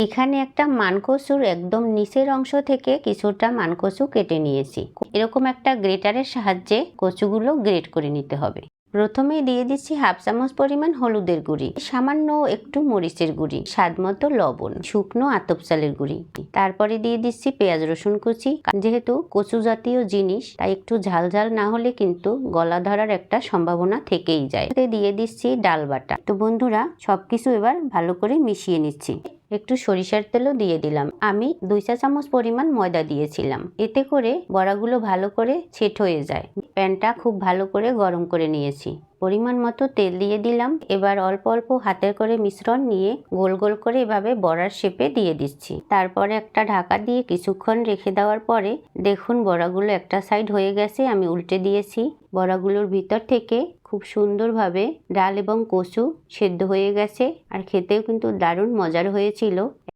এখানে একটা মানকচুর একদম নিচের অংশ থেকে কিছুটা মানকচু কেটে নিয়েছি। এরকম একটা গ্রেটারের সাহায্যে কচুগুলো গ্রেট করে নিতে হবে। প্রথমেই দিয়ে দিচ্ছি হাফ চামচ পরিমাণ হলুদের গুঁড়ি, সামান্য একটু মরিচের গুঁড়ি, স্বাদ মতো লবণ, শুকনো আতপ চালের গুঁড়ি। তারপরে দিয়ে দিচ্ছি পেঁয়াজ রসুন কুচি। যেহেতু কচু জাতীয় জিনিস তাই একটু ঝাল ঝাল না হলে কিন্তু গলা ধরার একটা সম্ভাবনা থেকেই যায়। দিয়ে দিচ্ছি ডাল বাটা। তো বন্ধুরা, সবকিছু এবার ভালো করে মিশিয়ে নিচ্ছি। একটু সরিষার তেলও দিয়ে দিলাম। আমি 2 চা চামচ পরিমাণ ময়দা দিয়েছিলাম, এতে করে বড়াগুলো ভালো করে সেট হয়ে যায়। প্যানটা খুব ভালো করে গরম করে নিয়েছি। পরিমাণ মতো তেল দিয়ে দিলাম। এবার অল্প অল্প হাতের করে মিশ্রণ নিয়ে গোল গোল করে এভাবে বড়ার শেপে দিয়ে দিচ্ছি। তারপরে একটা ঢাকা দিয়ে কিছুক্ষণ রেখে দেওয়ার পরে দেখুন বড়াগুলো একটা সাইড হয়ে গেছে, আমি উল্টে দিয়েছি। বড়াগুলোর ভিতর থেকে খুব সুন্দরভাবে ডাল এবং কচু সেদ্ধ হয়ে গেছে, আর খেতেও কিন্তু দারুণ মজার হয়েছিল।